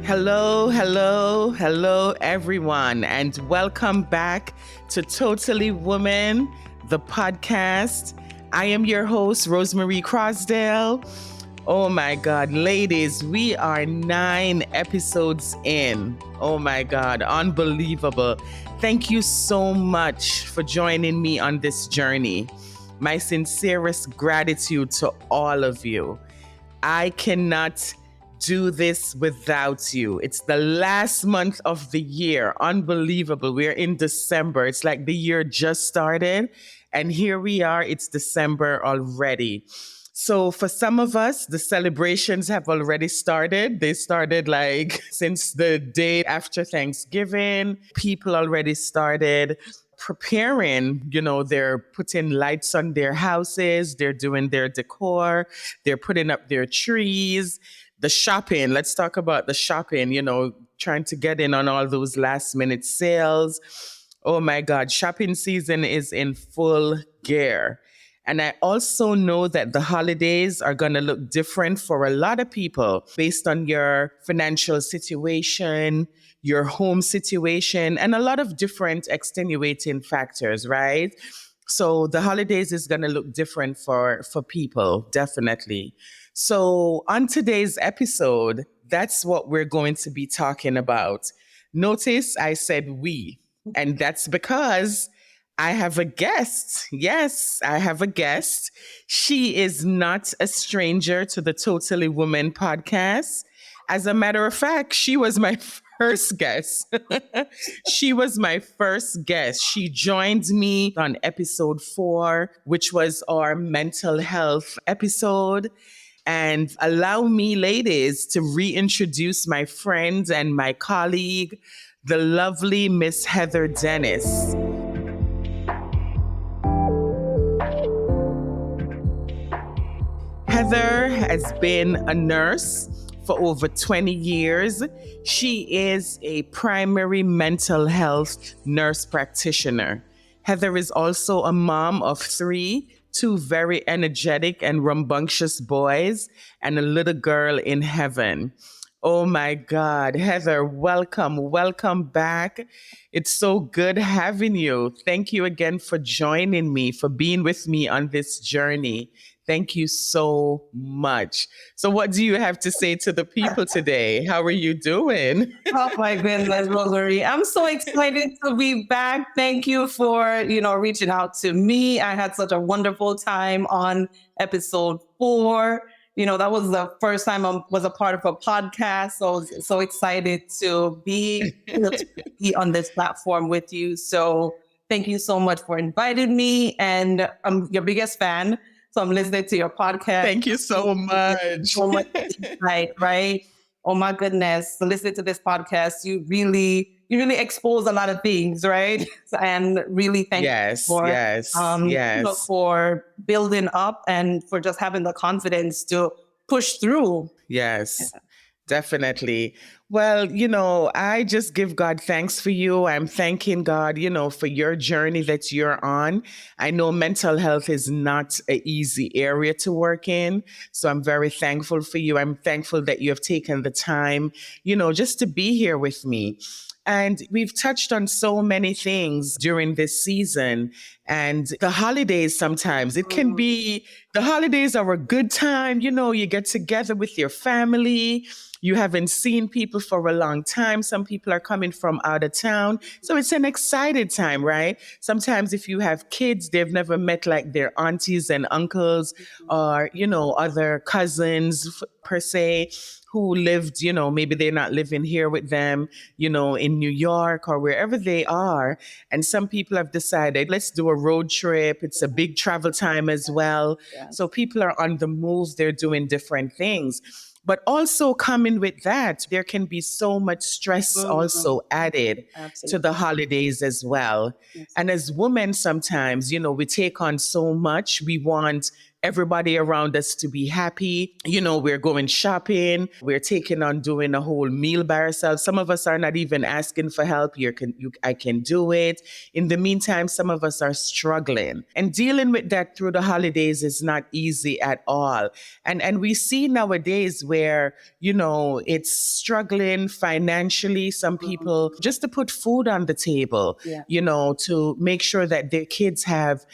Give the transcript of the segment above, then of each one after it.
Hello, hello, hello, everyone, and welcome back to Totally Woman, the podcast. I am your host, Rosemarie Crosdale. Oh my God, ladies, we are 9 episodes in. Oh my God, unbelievable. Thank you so much for joining me on this journey. My sincerest gratitude to all of you. I cannot do this without you. It's the last month of the year. Unbelievable. We're in December. It's like the year just started. And here we are. It's December already. So for some of us, the celebrations have already started. They started like since the day after Thanksgiving. People already started preparing, they're putting lights on their houses, they're doing their decor, they're putting up their trees, the shopping. Let's talk about the shopping, trying to get in on all those last minute sales. Oh my God, shopping season is in full gear. And I also know that the holidays are going to look different for a lot of people based on your financial situation, your home situation, and a lot of different extenuating factors, right? So the holidays is going to look different for people, definitely. So on today's episode, that's what we're going to be talking about. Notice I said we, and that's because I have a guest. Yes, I have a guest. She is not a stranger to the Totally Woman podcast. As a matter of fact, she was my first guest. She was my first guest. She joined me on episode 4, which was our mental health episode. And allow me, ladies, to reintroduce my friend and my colleague, the lovely Miss Heather Dennis. Heather has been a nurse for over 20 years. She is a primary mental health nurse practitioner. Heather is also a mom of 3, 2 very energetic and rambunctious boys, and a little girl in heaven. Oh my God, Heather, welcome back. It's so good having you. Thank you again for joining me, for being with me on this journey. Thank you so much. So what do you have to say to the people today? How are you doing? Oh my goodness, Rosemarie. I'm so excited to be back. Thank you for, reaching out to me. I had such a wonderful time on episode 4. That was the first time I was a part of a podcast. So I was so excited to be on this platform with you. So thank you so much for inviting me. And I'm your biggest fan. So I'm listening to your podcast. Thank you so much. So much insight, right? Oh my goodness. So listening to this podcast, you really expose a lot of things, right? And really thank you for building up and for just having the confidence to push through. Yes. Definitely. Well, I just give God thanks for you. I'm thanking God, for your journey that you're on. I know mental health is not an easy area to work in. So I'm very thankful for you. I'm thankful that you have taken the time, just to be here with me. And we've touched on so many things during this season. And the holidays, sometimes it can be, the holidays are a good time. You get together with your family. You haven't seen people for a long time. Some people are coming from out of town. So it's an excited time, right? Sometimes if you have kids, they've never met like their aunties and uncles or, other cousins per se, who lived, maybe they're not living here with them, in New York or wherever they are. And some people have decided, let's do a road trip. It's a big travel time as well. Yes. So people are on the move. They're doing different things. But also coming with that, there can be so much stress also added to the holidays as well. Yes. And as women, sometimes, we take on so much. We want everybody around us to be happy. We're going shopping. We're taking on doing a whole meal by ourselves. Some of us are not even asking for help. I can do it. In the meantime, some of us are struggling, and dealing with that through the holidays is not easy at all. And we see nowadays where, it's struggling financially. Some people just to put food on the table, Yeah. to make sure that their kids have,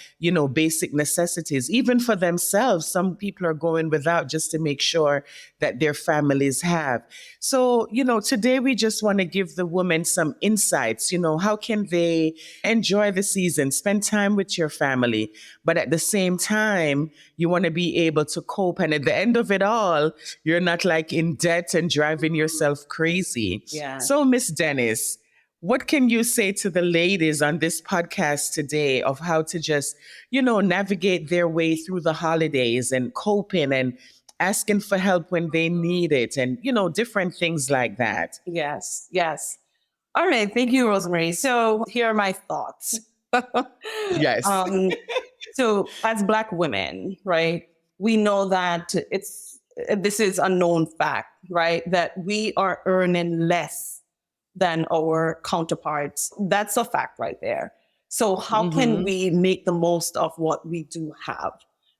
basic necessities, even for themselves. Some people are going without just to make sure that their families have. So, today we just want to give the women some insights. How can they enjoy the season, spend time with your family, but at the same time, you want to be able to cope. And at the end of it all, you're not like in debt and driving yourself crazy. Yeah. So, Miss Dennis, what can you say to the ladies on this podcast today of how to just, navigate their way through the holidays and coping and asking for help when they need it and, different things like that? Yes. Yes. All right. Thank you, Rosemary. So here are my thoughts. Yes. So as Black women, right, we know that this is a known fact, right, that we are earning less than our counterparts. That's a fact right there. So how can we make the most of what we do have,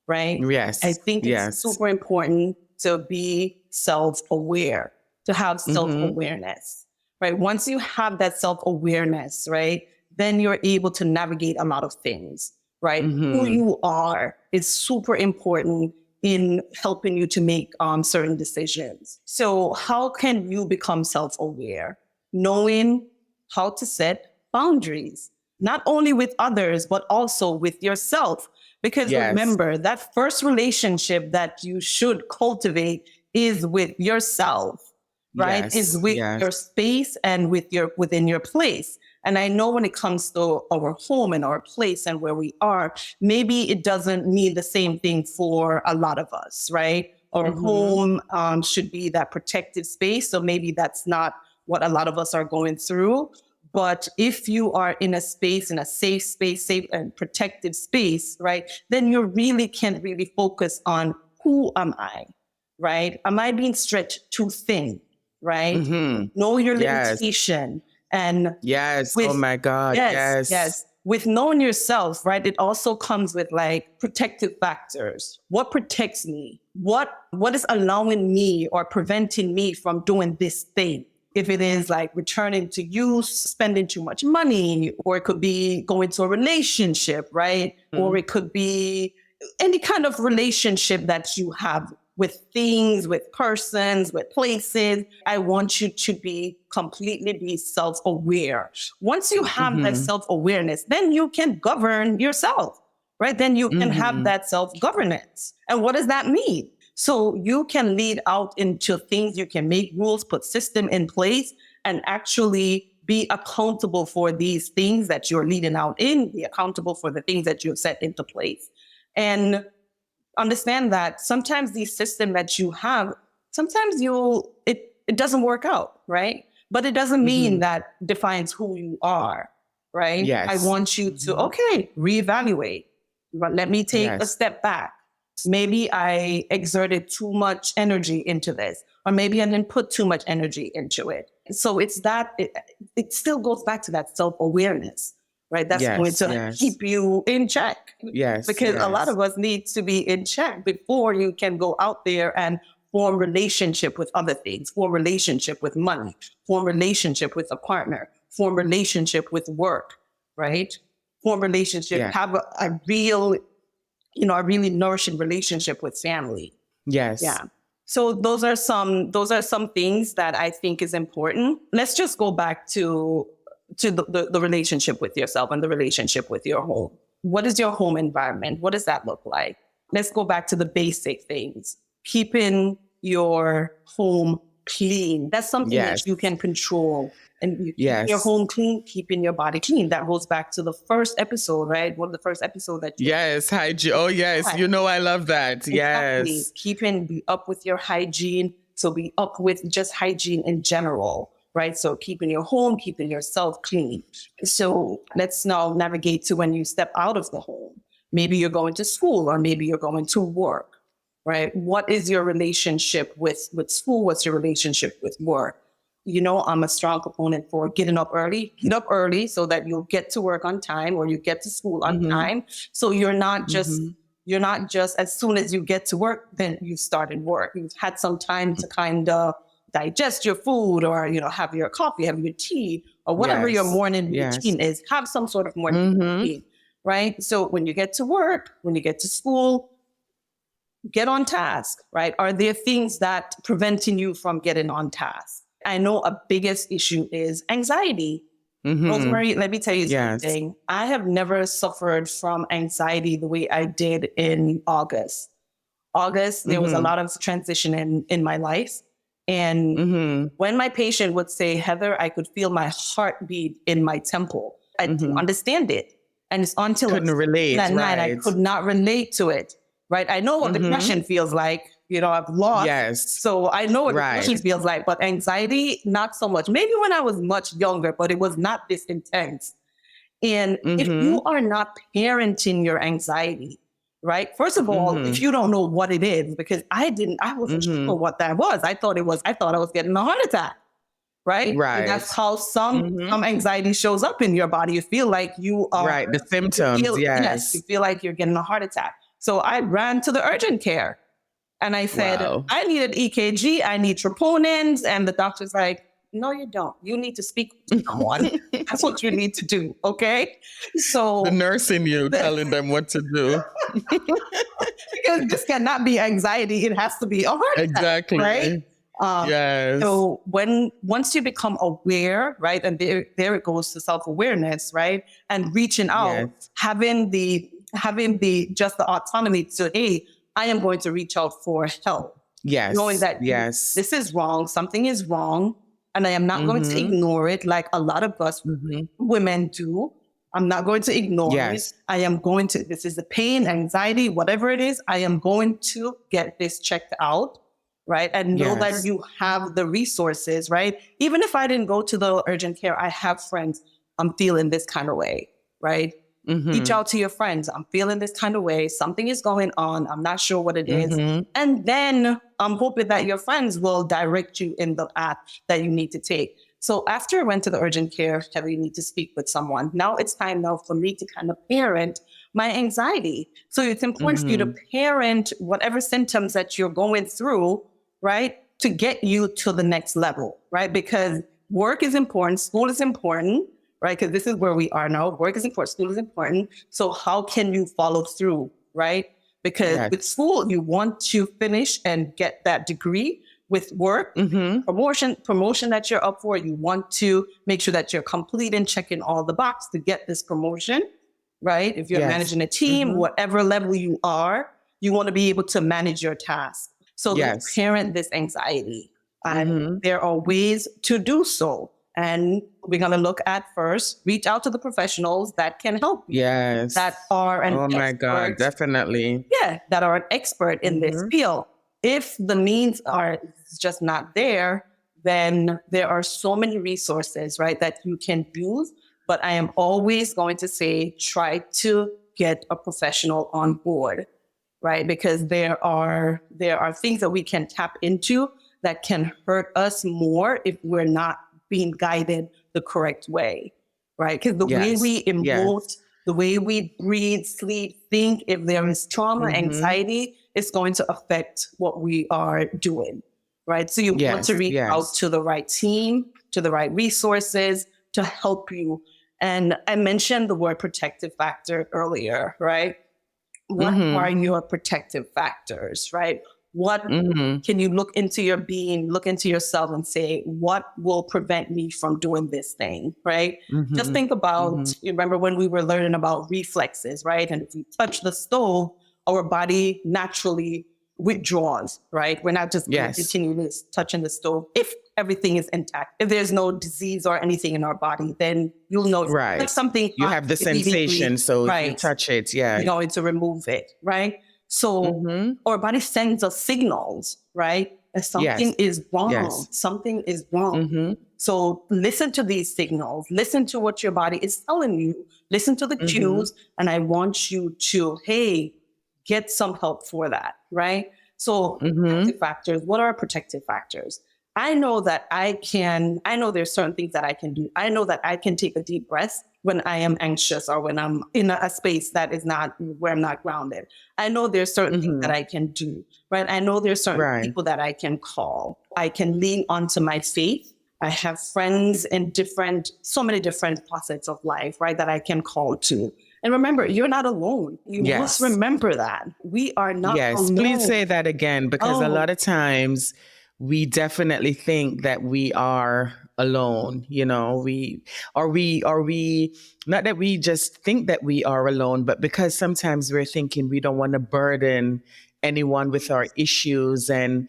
right? Yes. I think it's super important to be self-aware, to have self-awareness, right? Once you have that self-awareness, right, then you're able to navigate a lot of things, right? Who you are is super important in helping you to make certain decisions. So how can you become self-aware? Knowing how to set boundaries, not only with others, but also with yourself. Because remember, that first relationship that you should cultivate is with yourself, right? Is with your space and within your place. And I know when it comes to our home and our place and where we are, maybe it doesn't mean the same thing for a lot of us, right? Our home should be that protected space. So maybe that's not what a lot of us are going through. But if you are in a space, in a safe space, safe and protected space, right, then you really can really focus on who am I, right? Am I being stretched too thin, right? Know your limitation. And oh my God, yes. With knowing yourself, right, it also comes with like protective factors. What protects me? What is allowing me or preventing me from doing this thing? If it is like returning to use, spending too much money, or it could be going to a relationship, right? Or it could be any kind of relationship that you have with things, with persons, with places. I want you to be completely self-aware. Once you have that self-awareness, then you can govern yourself, right? Then you can have that self-governance. And what does that mean? So you can lead out into things, you can make rules, put system in place, and actually be accountable for these things that you're leading out in, be accountable for the things that you've set into place. And understand that sometimes these systems that you have, sometimes it doesn't work out, right? But it doesn't mean that defines who you are, right? I want you to, reevaluate. Let me take a step back. Maybe I exerted too much energy into this, or maybe I didn't put too much energy into it. So it's that, it still goes back to that self-awareness, right? That's going to keep you in check. Because a lot of us need to be in check before you can go out there and form relationship with other things, form relationship with money, form relationship with a partner, form relationship with work, right? Form relationship, have a real, a really nourishing relationship with family. Yeah. So those are some things that I think is important. Let's just go back to the relationship with yourself and the relationship with your home. What is your home environment? What does that look like? Let's go back to the basic things. Keeping your home clean. That's something that you can control. And you keep your home clean, keeping your body clean. That goes back to the first episode, right? One of the first episodes that you hygiene. Oh, yes. I love that. Exactly. Yes. Be up with your hygiene. So be up with just hygiene in general, right? So keeping your home, keeping yourself clean. So let's now navigate to when you step out of the home. Maybe you're going to school or maybe you're going to work, right? What is your relationship with school? What's your relationship with work? I'm a strong proponent for getting up early. Get up early so that you'll get to work on time or you get to school on time. So you're not just as soon as you get to work, then you started work. You've had some time to kind of digest your food or, have your coffee, have your tea or whatever your morning routine is. Have some sort of morning routine, right? So when you get to work, when you get to school, get on task, right? Are there things that preventing you from getting on task? I know a biggest issue is anxiety. Rosemarie, let me tell you something. I have never suffered from anxiety the way I did in August. There was a lot of transition in my life. And when my patient would say, Heather, I could feel my heartbeat in my temple. I didn't understand it. And it's until couldn't relate, that night I could not relate to it. Right. I know what depression feels like. I've lost. Yes. So I know what depression feels like, but anxiety, not so much. Maybe when I was much younger, but it was not this intense. And if you are not parenting your anxiety, right? First of all, if you don't know what it is, because I wasn't sure what that was. I thought I was getting a heart attack. Right. Right. And that's how some anxiety shows up in your body. You feel like you are. Right. The symptoms. Yes. You feel like you're getting a heart attack. So I ran to the urgent care and I said, I need an EKG. I need troponins. And the doctor's like, no, you don't. You need to speak to someone. That's what you need to do. Okay. So the nurse in you telling them what to do. Because this cannot be anxiety. It has to be a heart attack. Exactly. Right. Yes. So once you become aware, right, and there it goes to self-awareness, right, and reaching out, having the just the autonomy to, hey, I am going to reach out for help. Yes. Knowing that this is wrong, something is wrong, and I am not going to ignore it like a lot of us women do. I'm not going to ignore it. I am going to, this is the pain, anxiety, whatever it is, I am going to get this checked out. Right. And know that you have the resources, right? Even if I didn't go to the urgent care, I have friends. I'm feeling this kind of way, right? Reach out to your friends. I'm feeling this kind of way. Something is going on. I'm not sure what it is. And then I'm hoping that your friends will direct you in the path that you need to take. So after I went to the urgent care, you need to speak with someone. Now it's time now for me to kind of parent my anxiety. So it's important for you to parent whatever symptoms that you're going through, right, to get you to the next level, right? Because work is important, school is important, right? Because this is where we are now. Work is important, school is important. So how can you follow through, right? Because with school, you want to finish and get that degree. With work, promotion that you're up for, you want to make sure that you're complete and checking all the boxes to get this promotion, right? If you're managing a team, whatever level you are, you want to be able to manage your tasks. So parent this anxiety. And there are ways to do so. And we're going to look at first, reach out to the professionals that can help you. Yes. That are an expert. Oh my God, definitely. Yeah, that are an expert in this field. If the means are just not there, then there are so many resources, right, that you can use. But I am always going to say, try to get a professional on board. Right, because there are things that we can tap into that can hurt us more if we're not being guided the correct way, right? Because the way we emote, the way we breathe, sleep, think, if there is trauma, anxiety, it's going to affect what we are doing, right? So you want to reach out to the right team, to the right resources to help you. And I mentioned the word protective factor earlier, right? What are your protective factors, right? What can you look into your being, look into yourself and say, what will prevent me from doing this thing, right? Just think about, you remember when we were learning about reflexes, right? And if we touch the stove, our body naturally withdraws, right? We're not just continually touching the stove. If everything is intact, if there's no disease or anything in our body, then you'll know like something. You have the sensation, so if you touch it, you're going to remove it, right? So our body sends us signals, right? That something is wrong. Something is wrong. So listen to these signals, listen to what your body is telling you, listen to the Mm-hmm. cues. And I want you to, hey, get some help for that, right? So Mm-hmm. protective factors, what are protective factors? I know that I know there's certain things that I can do. I know that I can take a deep breath when I am anxious or when I'm in a space that is not where I'm not grounded. I know there's certain things that Mm-hmm. I can do, right? I know there's certain Right. people that I can call. I can lean onto my faith. I have friends in so many different facets of life, right, that I can call to. And remember, you're not alone. You must Yes. remember that. We are not Yes, please alone. say that again because a Oh, lot of times we definitely think that we are alone, we not that we just think that we are alone, but because sometimes we're thinking we don't want to burden anyone with our issues and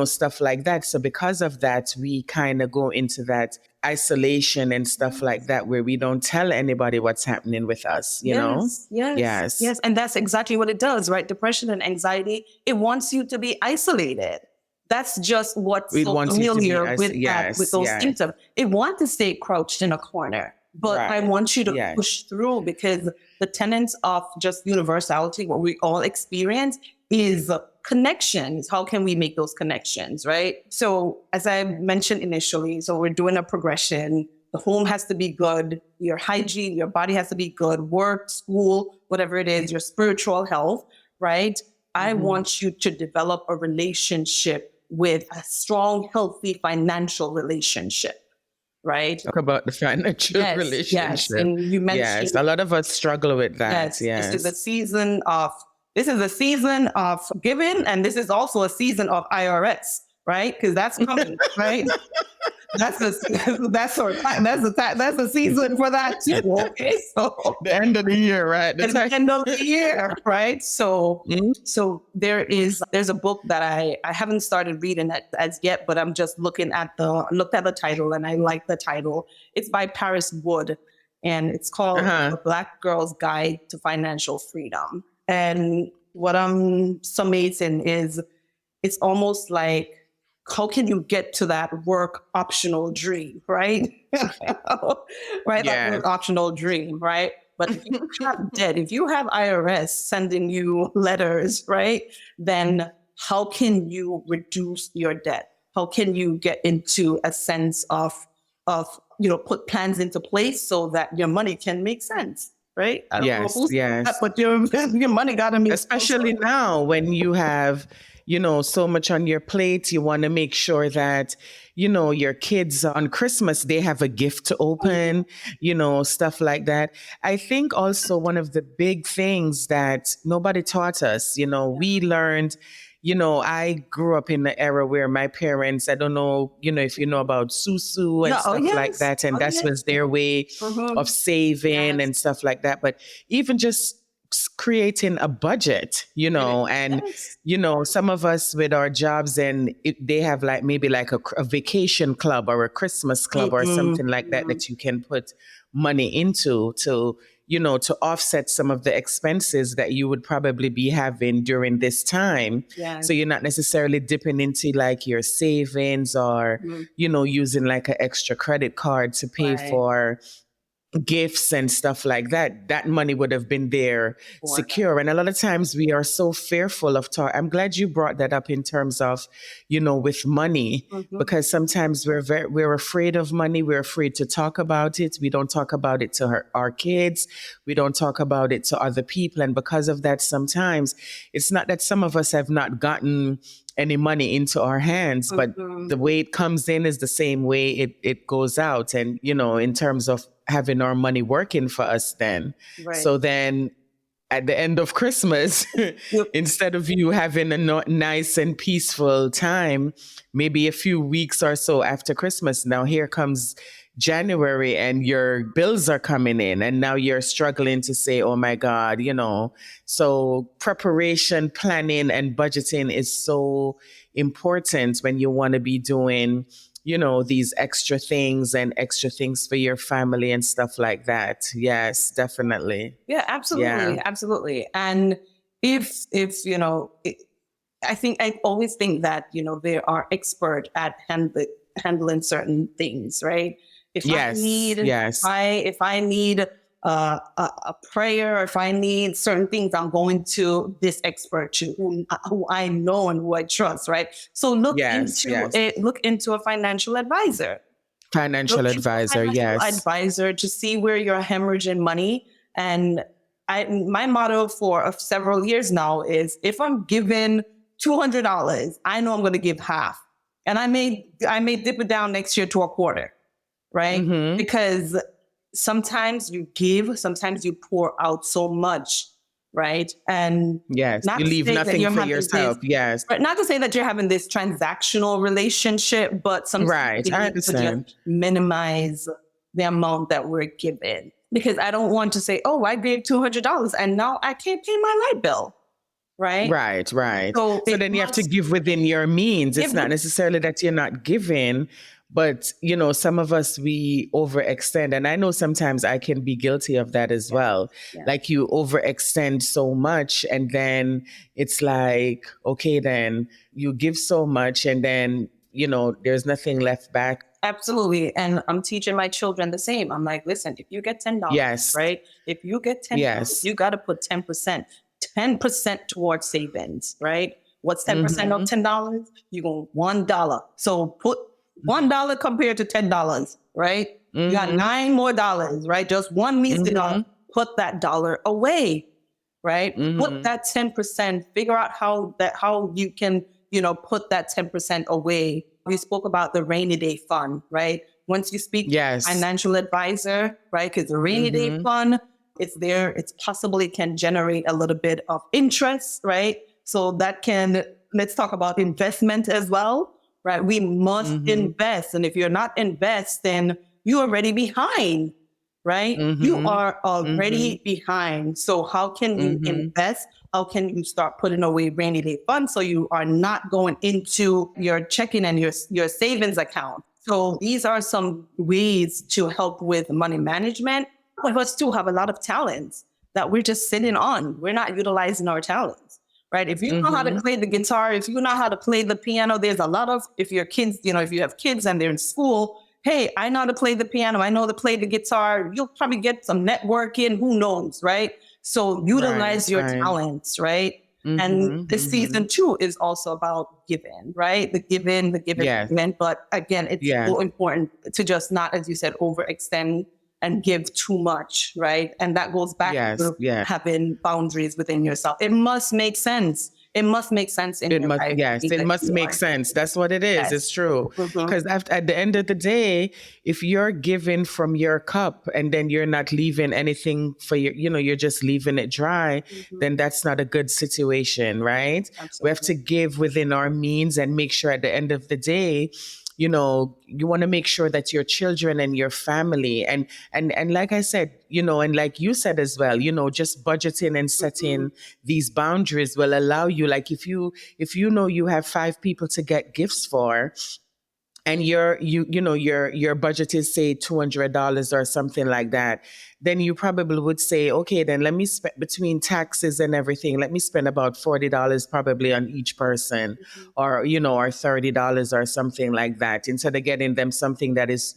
stuff like that. So because of that, we kind of go into that isolation and stuff like that where we don't tell anybody what's happening with us. yes, yes, Yes. yes. And that's exactly what it does, right? Depression and anxiety, it wants you to be isolated. That's just what's We'd so want you to be familiar as with with yes, those yeah. symptoms. It wants to stay crouched in a corner, but I Right. want you to Yes. push through because the tenets of just universality, what we all experience, is connections. How can we make those connections, right? So, as I mentioned initially, so we're doing a progression. The home has to be good, your hygiene, your body has to be good, work, school, whatever it is, your spiritual health, right? I Mhm. want you to develop a relationship with a strong, healthy financial relationship, right? Talk about the financial Yes, yes. relationship. And you Yes, mentioned, a lot of us struggle with that. yes, Yes. this is a season of giving, and this is also a season of IRS, right? Because that's coming, right? That's the that's the season for that too. Okay, so The end of the year, right? The at the time. end of the year, right? So Mhm. there's a book that I haven't started reading it as yet, but I'm just looked at the title and I like the title. It's by Paris Wood, and it's called Uh-huh. The Black Girl's Guide to Financial Freedom. And what I'm summating is it's almost like how can you get to that work optional dream, right? Right, that Yes. work optional dream, right? But if you have debt, if you have IRS sending you letters, right, then how can you reduce your debt? How can you get into a sense of put plans into place so that your money can make sense, right? I don't know Yes, who's that, yes. but your money got to make sense. Especially now when you have, so much on your plate, you want to make sure that, your kids on Christmas, they have a gift to open, stuff like that. I think also one of the big things that nobody taught us, we learned, I grew up in the era where my parents, I don't know, if you know about susu and Yeah. Oh stuff like yes. that. And Oh that yes. was their way of Mhm. saving Yes. and stuff like that. But even just creating a budget, It is. and Yes. some of us with our jobs and they have like maybe like a vacation club or a Christmas club or Mm-mm. something like that that you can put money into to offset some of the expenses that you would probably be having during this time. Yes. So you're not necessarily dipping into like your savings or Mhm. using like an extra credit card to pay Right. for gifts and stuff like that. That money would have been there For that. secure. And a lot of times we are so fearful of talk. I'm glad you brought that up in terms of, with money, Mhm. because sometimes we're afraid of money. We're afraid to talk about it. We don't talk about it to our kids. We don't talk about it to other people. And because of that, sometimes it's not that some of us have not gotten any money into our hands, but Mhm. the way it comes in is the same way it goes out. And, in terms of having our money working for us then. Right. So then at the end of Christmas, Yep. instead of you having a nice and peaceful time, maybe a few weeks or so after Christmas, now here comes January and your bills are coming in and now you're struggling to say, oh my God, So preparation, planning and budgeting is so important when you want to be doing these extra things for your family and stuff like that. Yes, definitely. Yeah, Yeah. absolutely, absolutely. And if I always think that there are experts handling certain things, right? If I Yes, need, yes, if I need a prayer, or if I need certain things, I'm going to this expert who I know and who I trust, right? So yes, yes. look into a financial advisor. Look Financial into a advisor, financial yes. advisor to see where you're hemorrhaging money. And my motto for several years now is, if I'm given $200, I know I'm going to give half, and I may dip it down next year to a quarter, right? Mm-hmm. Because sometimes you give, sometimes you pour out so much, right? And Yes. not You to leave say that nothing you're for having this, yourself. Yes. right? Not to say that you're having this transactional relationship, but sometimes Right. we I need to just understand. minimize the amount that we're given. Because I don't want to say, oh, I gave $200 and now I can't pay my light bill, right? Right, right. So So it then you have to must give within your means. It's give. not necessarily that you're not giving, but some of us we overextend. And I know sometimes I can be guilty of that as Yeah, well. yeah. Like you overextend so much, and then it's like, okay, then you give so much, and then there's nothing left back. Absolutely. And I'm teaching my children the same. I'm like, listen, if you get $10, Yes, right? If you get $10, yes. you got to put 10%, 10% towards savings, right? What's 10% of Mm-hmm. $10? You go $1. So put $1 compared to $10, right? You got Mm-hmm. nine more dollars, right? Just one measly dollar. Mm-hmm. Put that dollar away, right? Put Mm-hmm. that 10%, figure out how you can, put that 10% away. We spoke about the rainy day fund, right? Once you speak to a Yes. financial advisor, right? Because the rainy day Mm-hmm. fund, it's there, it's possible it can generate a little bit of interest, right? So let's talk about investment as well, right? We must Mm-hmm. invest. And if you're not investing, you're already behind, right? You Mm-hmm. are Mm-hmm. already behind. So how can you Mm-hmm. invest? How can you start putting away rainy day funds so you are not going into your checking and your savings account? So these are some ways to help with money management. Some of us too have a lot of talents that we're just sitting on. We're not utilizing our talents, right? If you know how to Mm-hmm. play the guitar, if you know how to play the piano, there's a lot of, if your kids, if you have kids and they're in school, hey, I know how to play the piano, I know how to play the guitar, you'll probably get some networking, who knows, right? So Right, utilize your right. talents, right? And Mm-hmm. this Mm-hmm. season too is also about giving, right? The Yes, giving. But again, it's yes, so important to just not, as you said, overextend and give too much, right? And that goes back yes, to yes. having boundaries within yourself. It must make sense. It must make sense in It your must, life yes, it that must you make are sense. giving. That's what it is. It's Yes. true. Mhm. Because at the end of the day, if you're giving from your cup and then you're not leaving anything for you're just leaving it dry, Mhm. then that's not a good situation, right? We have Absolutely. to give within our means and make sure at the end of the day, you want to make sure that your children and your family and like I said, and like you said as well, just budgeting and Mhm. setting these boundaries will allow you, like if you know you have 5 people to get gifts for, and your budget is say $200 or something like that, then you probably would say, okay, then let me spend between taxes and everything, let me spend about $40 probably on each person, Mhm. or $30 or something like that, instead of getting them something that is,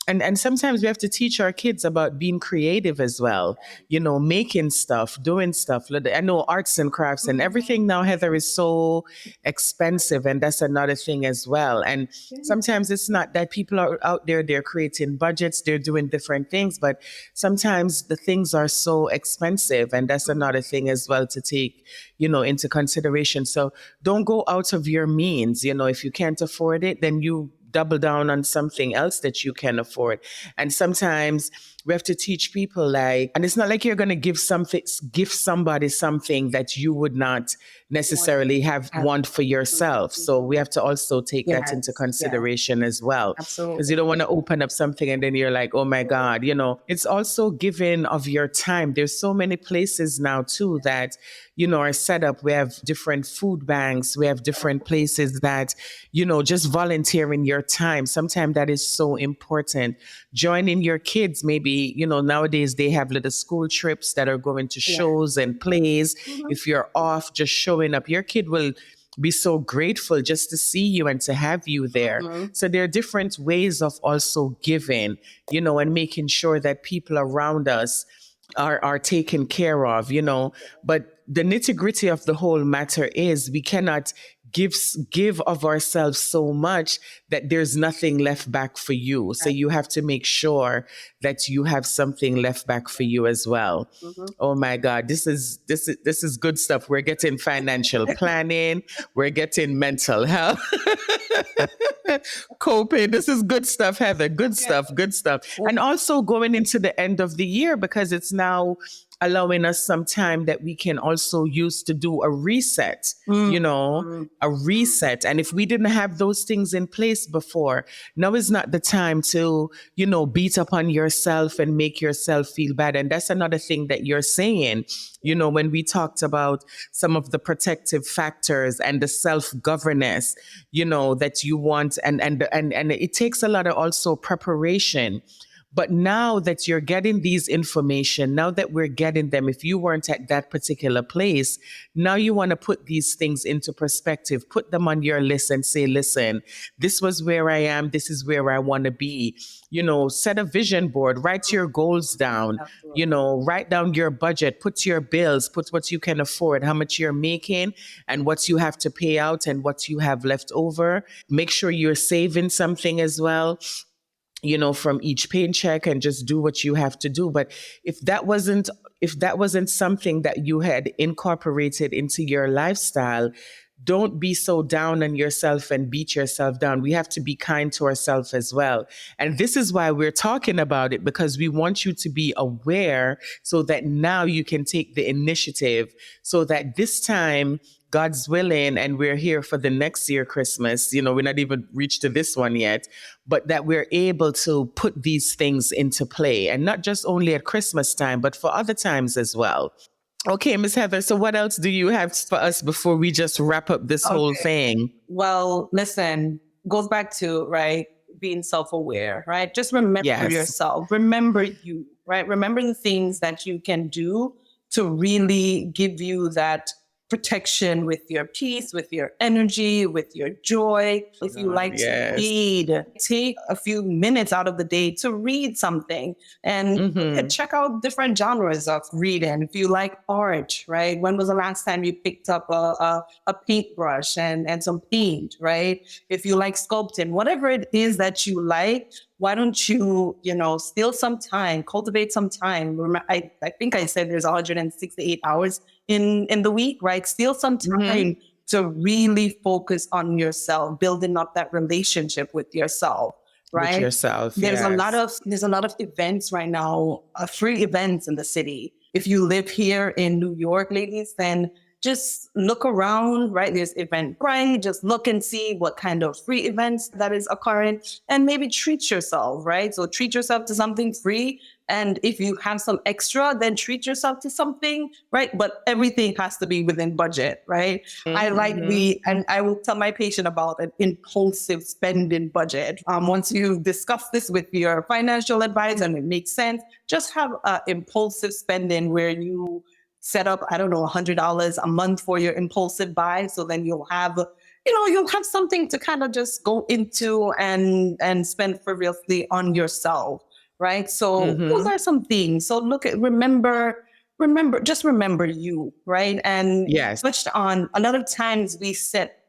and sometimes we have to teach our kids about being creative as well, making stuff, doing stuff. I know arts and crafts and everything now, Heather, is so expensive, and that's another thing as well. And sometimes it's not that people are out there, they're creating budgets, they're doing different things, but sometimes the things are so expensive, and that's another thing as well to take, into consideration. So don't go out of your means. If you can't afford it, then you double down on something else that you can afford. And sometimes we have to teach people, like, and it's not like you're going to give somebody something that you would not necessarily have want for yourself. So we have to also take that into Yes. Yeah. consideration as well, because you Absolutely. don't want to open up something and then you're like, oh my God, it's also giving of your time. There's so many places now too that, are set up. We have different food banks. We have different places that, just volunteering your time. Sometimes that is so important. Joining your kids, maybe, nowadays they have little school trips that are going to Yeah. shows and plays. Mhm. If you're off, just showing up, your kid will be so grateful just to see you and to have you there. So there are different ways of also giving, and making sure that people around us are taken care of, But the nitty gritty of the whole matter is we cannot give of ourselves so much that there's nothing left back for you. So you have to make sure that you have something left back for you as well. Oh my God, this is good stuff. We're getting financial planning, we're getting mental health. Coping. This is good stuff, Heather. Good stuff. Good stuff. And also going into the end of the year, because it's now allowing us some time that we can also use to do a reset, a reset. And if we didn't have those things in place before, now is not the time to, beat up on yourself and make yourself feel bad. And that's another thing that you're saying, when we talked about some of the protective factors and the self-governance, that you want. And it takes a lot of also preparation. But now that you're getting these information, now that we're getting them, if you weren't at that particular place, now you want to put these things into perspective, put them on your list and say, listen, this was where I am. This is where I want to be. Set a vision board, write your goals down, write down your budget, put your bills, put what you can afford, how much you're making and what you have to pay out and what you have left over. Make sure you're saving something as well, from each paycheck, and just do what you have to do. But if that wasn't something that you had incorporated into your lifestyle, don't be so down on yourself and beat yourself down. We have to be kind to ourselves as well. And this is why we're talking about it, because we want you to be aware so that now you can take the initiative so that this time, God's willing, and we're here for the next year Christmas, we're not even reached to this one yet, but that we're able to put these things into play, and not just only at Christmas time, but for other times as well. Okay, Miss Heather, so what else do you have for us before we just wrap up this whole thing? Well, listen, goes back to, right, being self-aware, right? Just remember yourself, remember you, right? Remember the things that you can do to really give you that protection with your peace, with your energy, with your joy. If you like to read, take a few minutes out of the day to read something and check out different genres of reading. If you like art, right? When was the last time you picked up a paintbrush and some paint, right? If you like sculpting, whatever it is that you like, why don't you, steal some time, cultivate some time. Remember, I think I said there's 168 hours in the week, right? Steal some time to really focus on yourself, building up that relationship with yourself, right? With yourself, there's a lot of events right now, free events in the city. If you live here in New York, ladies, then just look around, right? There's Eventbrite. Just look and see what kind of free events that is occurring, and maybe treat yourself, right? So treat yourself to something free. And if you have some extra, then treat yourself to something, right? But everything has to be within budget, right? And I will tell my patient about an impulsive spending budget. Once you've discussed this with your financial advisor and it makes sense, just have impulsive spending where you set up, $100 a month for your impulsive buy. So then you'll have something to kind of just go into and spend frivolously on yourself, right? So those are some things. So remember you, right? And switched on. A lot of times we set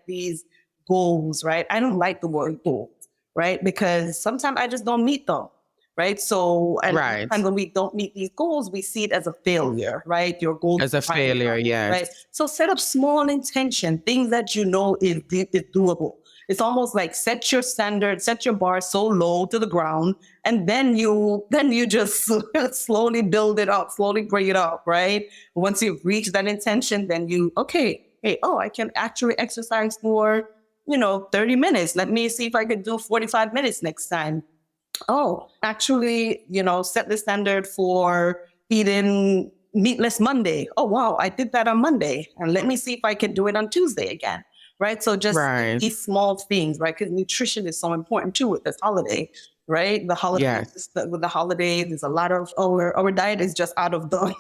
these goals, right? I don't like the word goals, right? Because sometimes I just don't meet them. Right. So, and when we don't meet these goals, we see it as a failure, right? Your goal as a failure, yes. Right. So set up small intention, things that is doable. It's almost like set your standard, set your bar so low to the ground, and then you just slowly build it up, slowly bring it up, right? Once you've reached that intention, then I can actually exercise for 30 minutes. Let me see if I can do 45 minutes next time. Actually, set the standard for eating meatless Monday. Oh, wow, I did that on Monday. And let me see if I can do it on Tuesday again. Right. So just these small things, right? Because nutrition is so important too with this holiday. right? The Yes. holidays, with the holidays, there's a lot of our diet is just out of the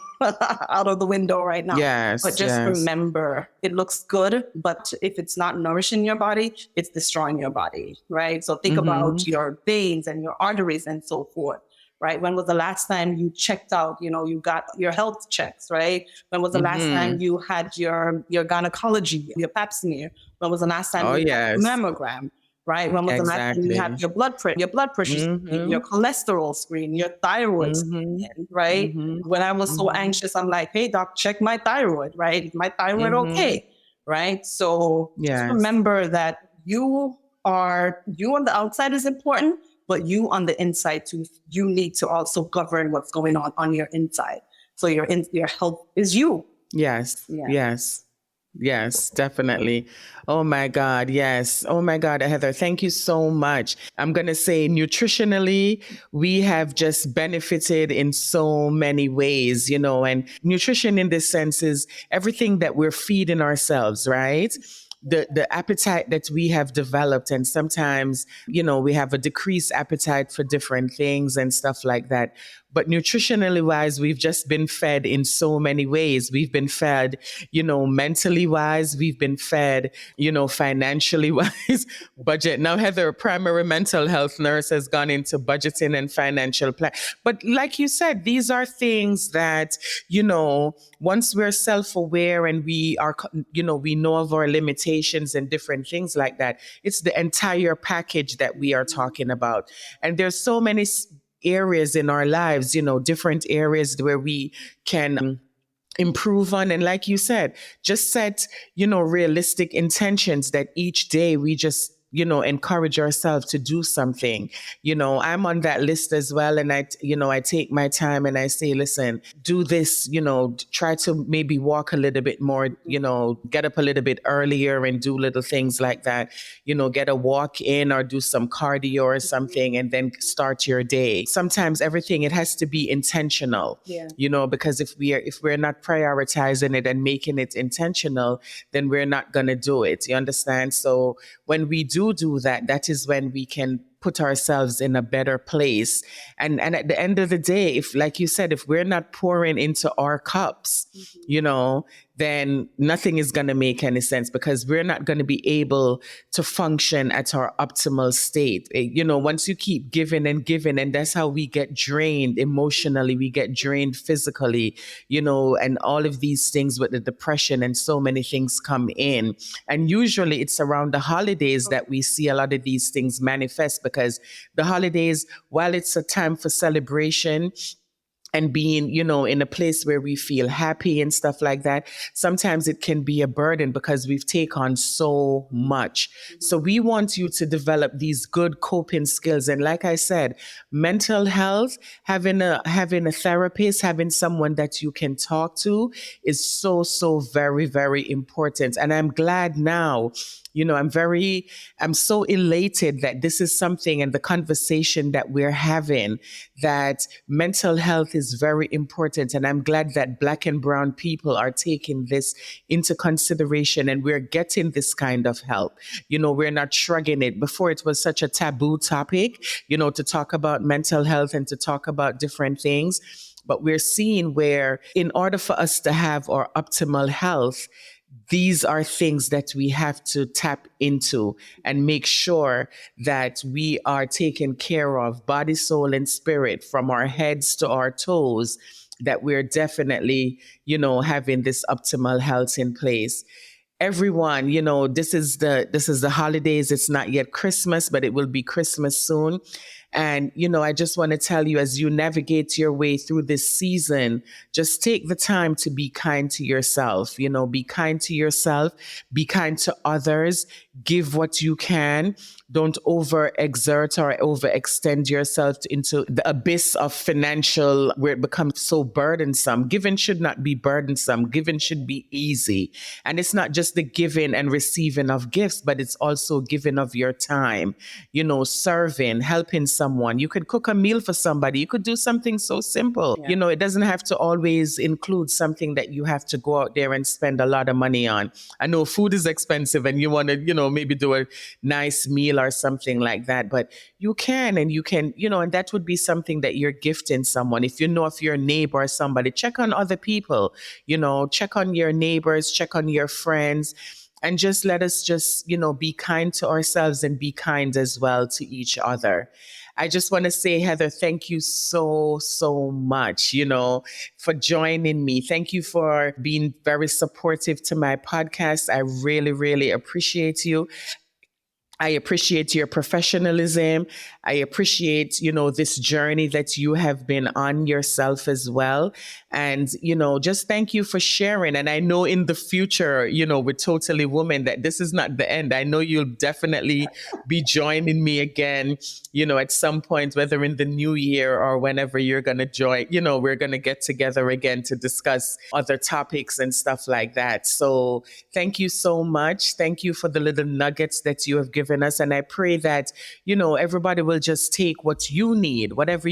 out of the window right now. But Yes. just Yes. remember, it looks good, but if it's not nourishing your body, it's destroying your body, right? So think Mm-hmm. about your veins and your arteries and so forth, right? When was the last time you checked out, you got your health checks, right? When was the last time Mm-hmm. you had your gynecology, your pap smear? When was the last time Oh, you had your yes. mammogram? Right? When was the last time you had Exactly. your blood pressure screen, Mm-hmm. your cholesterol screen, your thyroid Mm-hmm. screen, right? Mm-hmm. When I was so Mm-hmm. anxious, I'm like, hey doc, check my thyroid, right? Is my thyroid Mm-hmm. okay? Right? So just Yes. remember that you on the outside is important, but you on the inside too, you need to also govern what's going on your inside. So your health is you. Yes. Yeah. Yes. Yes, definitely. Oh my God. Yes. Oh my God, Heather, thank you so much. I'm going to say nutritionally, we have just benefited in so many ways, and nutrition in this sense is everything that we're feeding ourselves, right? The appetite that we have developed, and sometimes we have a decreased appetite for different things and stuff like that, but nutritionally wise, we've just been fed in so many ways. We've been fed mentally wise, we've been fed financially wise. Budget. Now Heather, a primary mental health nurse, has gone into budgeting and financial plan, but like you said, these are things that once we're self-aware and we are we know of our limitations and different things like that, it's the entire package that we are talking about. And there's so many areas in our lives, different areas where we can improve on. And like you said, just set, realistic intentions that each day we just, encourage ourselves to do something. I'm on that list as well. And I take my time and I say, listen, do this, try to maybe walk a little bit more, get up a little bit earlier and do little things like that, get a walk in or do some cardio or something and then start your day. Sometimes everything, it has to be intentional, Yeah. because if we're not prioritizing it and making it intentional, then we're not going to do it. You understand? So when we do that, that is when we can put ourselves in a better place. And at the end of the day, if, like you said, if we're not pouring into our cups, then nothing is going to make any sense, because we're not going to be able to function at our optimal state. Once you keep giving and giving, and that's how we get drained emotionally, we get drained physically, and all of these things with the depression and so many things come in. And usually it's around the holidays that we see a lot of these things manifest, because the holidays, while it's a time for celebration and being, in a place where we feel happy and stuff like that, sometimes it can be a burden because we've taken on so much. So we want you to develop these good coping skills. And like I said, mental health, having a therapist, having someone that you can talk to is so, so very, very important. And I'm glad now, I'm so elated that this is something, and the conversation that we're having, that mental health is very important. And I'm glad that Black and brown people are taking this into consideration and we're getting this kind of help. We're not shrugging it. Before, it was such a taboo topic, to talk about mental health and to talk about different things. But we're seeing where, in order for us to have our optimal health, these are things that we have to tap into and make sure that we are taken care of, body, soul, and spirit, from our heads to our toes, that we're definitely, having this optimal health in place. Everyone, this is the holidays. It's not yet Christmas, but it will be Christmas soon. And, I just want to tell you, as you navigate your way through this season, just take the time to be kind to yourself. Be kind to yourself, be kind to others, give what you can. Don't overexert or overextend yourself into the abyss of financial, where it becomes so burdensome. Giving should not be burdensome. Giving should be easy. And it's not just the giving and receiving of gifts, but it's also giving of your time, serving, helping someone. You could cook a meal for somebody. You could do something so simple. You know, it doesn't have to always include something that you have to go out there and spend a lot of money on. I know food is expensive and you want to, you know, maybe do a nice meal or something like that, but you can, you know, and that would be something that you're gifting someone. If you know if your neighbor or somebody, check on other people, you know, check on your neighbors, check on your friends, and just let us just, you know, be kind to ourselves and be kind as well to each other. I just want to say, Heather, thank you so, so much, you know, for joining me. Thank you for being very supportive to my podcast. I really, really appreciate you. I appreciate your professionalism. I appreciate, you know, this journey that you have been on yourself as well. And, you know, just thank you for sharing. And I know in the future, you know, with Totally Woman, that this is not the end. I know you'll definitely be joining me again, you know, at some point, whether in the new year or whenever you're going to join, you know, we're going to get together again to discuss other topics and stuff like that. So thank you so much. Thank you for the little nuggets that you have given us. And I pray that, you know, everybody will just take what you need, whatever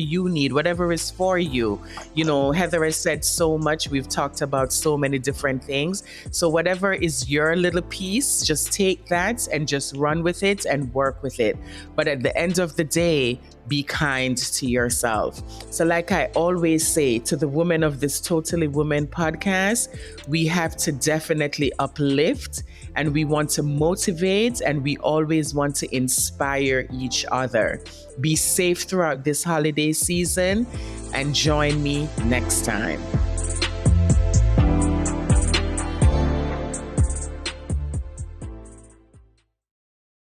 is for you. You know, Heather has said so much. We've talked about so many different things. So whatever is your little piece, just take that and just run with it and work with it. But at the end of the day, be kind to yourself. So like I always say to the women of this Totally Woman podcast, we have to definitely uplift, and we want to motivate, and we always want to inspire each other. Be safe throughout this holiday season and join me next time.